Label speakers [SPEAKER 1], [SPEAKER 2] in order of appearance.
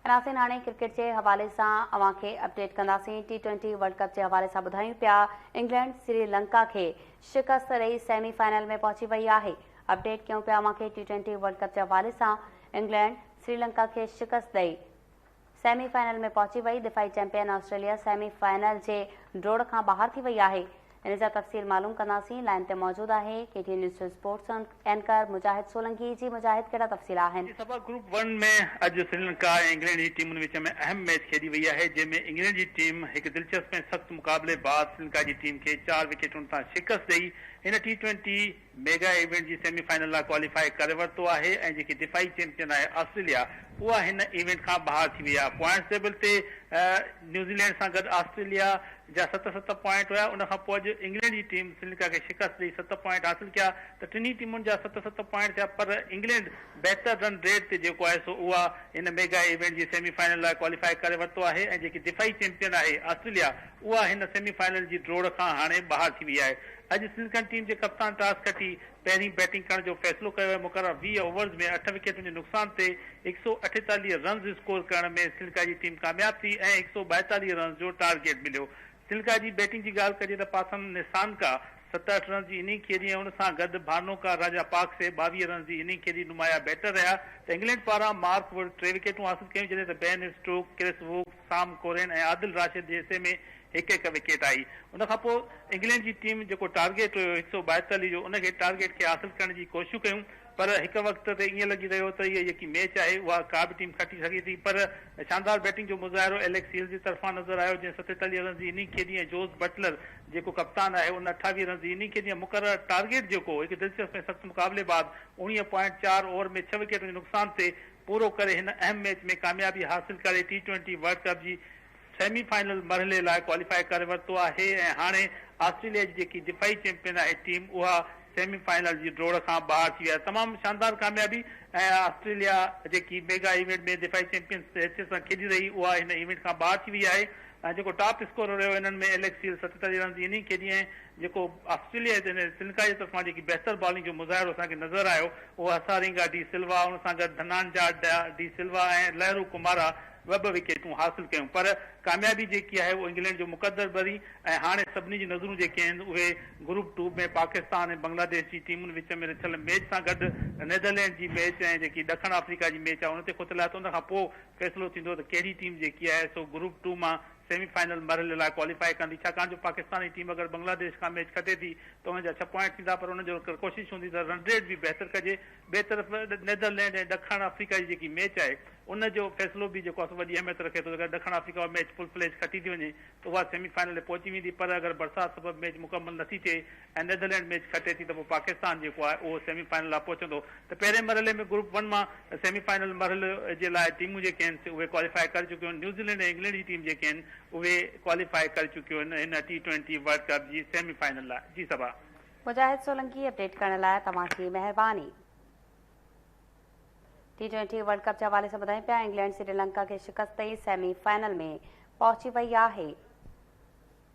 [SPEAKER 1] नासिन हाणे क्रिकेट के हवाले से अवां खे अपडेट कंदासीं। T20 वर्ल्ड कप के हवाले से ॿुधायूं पिया। इंग्लैंड श्रीलंका के शिकस्त ॾेई सेमीफाइनल में पहुची वही है। अपडेट क्यों पिया अवां खे T20 वर्ल्ड कप के हवाले से। इंग्लैंड श्रीलंका के शिकस्त ॾेई सेमीफाइनल में पहुची वही। दिफाई चैंपियन ऑस्ट्रेलिया सेमीफाइनल के ड्रोड़ का बाहर थी वही है। इन जा तफ़सील मालूम कंदासीं। लाइन ते मौजूद है KT न्यूज़ स्पोर्ट्स एंकर मुजाहिद सोलंकी। जी मुजाहिद, कहिड़ा तफ़सील आहिनि?
[SPEAKER 2] सभा ग्रुप 1 में अज श्रीलंका और इंग्लैंड की टीम विच में अहम मैच खेली वही है, जैमें इंग्लैंड की टीम एक दिलचस्प ऐं सख्त मुकाबले बाद श्रीलंका की टीम के 4 विकेटुन से शिकस्त दी इन T20 मेगा इवेंट की सेमीफाइनल ला क्वालिफाई कर वरतो है। ऐं जेकी दिफाई चैंपियन है ऑस्ट्रेलिया उहा इन इवेंट का बाहर थी वही है। पॉइंट्स टेबल से न्यूजीलैंड से गॾु ऑस्ट्रेलिया जा 7 पॉइंट हुआ। उन इंग्लैंड की टीम श्रीलंका के शिकस्त दी 7 पॉइंट हासिल किया तो टिनी टीमुन जा 7 पॉइंट थे। पर इंग्लैंड बेहतर रन रेट से जो है सो उहा इन मेगा इवेंट की सेमीफाइनल ला क्वालिफाई कर वरतो है। ऐं जेकी दिफाई चैंपियन है ऑस्ट्रेलिया उहा इन सेमीफाइनल की ड्रोड़ का हाणे बाहर थी वही है। अज श्रीलंकन टीम के कप्तान टॉस खटी पहली बैटिंग करण जो फैसलो किया। मुक़रर 20 ओवर्स में 8 विकेटों के नुकसान से 148 रन स्कोर करने में श्रीलंका की टीम कामयाब थी और 142 रन जो टारगेट मिलो। श्रीलंका की बैटिंग की गाल कजे तो पाथम निशान का 67 रन की इनिंग खेली। उन गड भानो का राजा पाक से 22 रन की इनिंग खेली नुमाया बैटर रहा। तो इंग्लैंड पारा मार्क वुड 3 विकेटों हासिल कयूं, जैसे बेन स्टोक, क्रिस वुक, साम कोरेन और आदिल राशिद जैसे में एक विकेट आई। उन इंग्लैंड की टीम जो टारगेट हो 142 जो उनके टारगेट के हासिल करने की कोशिशों कयूं। पर एक वक्त ते ईअं लगी रहो तो ये जी मैच है वह का भी टीम खटी सके थी। पर शानदार बैटिंग जो मुजाहरो एलेक्स हील की तरफा नजर आयो, जैसे 47 रन की इनिंग खेली। जोस बटलर जो कप्तान है उन 28 रन की इनिंग खेली। मुकर्रर टारगेट जो एक दिलचस्प में सख्त मुकाबले बाद 19.4 ओवर में 6 विकेट के नुकसान से पूरो करे इन अहम मैच में कामयाबी हासिल करे T20 वर्ल्ड कप की सेमीफाइनल मरहले ला क्वालिफाई कर वरतो है। हाणे ऑस्ट्रेलिया की जी दिफाई चैंपियन है टीम वह सेमीफाइनल की ड्रोड़ का बाहर थी है। तमाम शानदार कामयाबी। ऑस्ट्रेलिया जी मेगा इवेंट में दिफाई चैंपियन हैसियत से खेली रही वह इन इवेंट का बाहर थी वही है। जो टॉप स्कोर रहो इन में एलेक्स हील 47 रन की इनिंग खेली है। जो ऑस्ट्रेलिया श्रीलंका की तरफा जी बेहतर बॉलिंग जो मुजाहरो अस नजर आयो वो हसारिंगा डी सिल्वा उन धनांजा डी सिल्वा और लहरू कुमारा 2 विकेटूं हासिल कयूं। पर कामयाबी जी है वो इंग्लैंड जो मुकद्दर बरी। हाँ सभी की नजरूं जो वे ग्रुप 2 में पाकिस्तान और बांग्लादेश की टीमुन विच में रखल मैच से गड नीदरलैंड की मैच और जी दक्षिण अफ्रीका की मैच है उन खुतल है। तो उन फैसलो थींदो तो कहिड़ी टीम जी है सो ग्रुप 2 में सेमीफाइनल मरहले ला क्वालिफाई कंदी। छाकाणि जो पाकिस्तानी टीम अगर बांग्लादेश का मैच खटे थी तो उनजा 6 पॉइंट थींदा। पर उन जो कोशिश होंदी तो रन रेट भी बेहतर कजे। ॿिए तरफ़ नीदरलैंड और दक्षिण अफ्रीका की जी मैच है उन जो फैसलो भी जो वही अहमियत रखे तो अगर दक्षिण अफ्रीका मैच फुल फ्लेज खटी थी वजे तो वह सेमीफाइनल पहुंची वी। पर अगर बरसात सबब मैच मुकम्मल नथी थे और नीदरलैंड मैच खटे थी तो पाकिस्तान जो है वो सेमीफाइनल ला पहुंचो। तो पहले मरहले में ग्रुप 1 में सेमीफाइनल मरहले के लिए टीमूं जो वे क्वालिफाई कर चुकियों। न्यूजीलैंड और इंग्लैंड की टीम जो वे क्वालिफाई कर चुकियों इन T20 वर्ल्ड कप की सेमीफाइनल ला। जी सभा
[SPEAKER 1] मुजाहिद सोलंकी अपडेट करने लाइ तव्हांजी मेहरबानी। T20 वर्ल्ड कप के हवाले से बताएं पिया। इंग्लैंड श्रीलंका के शिकस्त दी सेमीफाइनल में पहुंची वही है।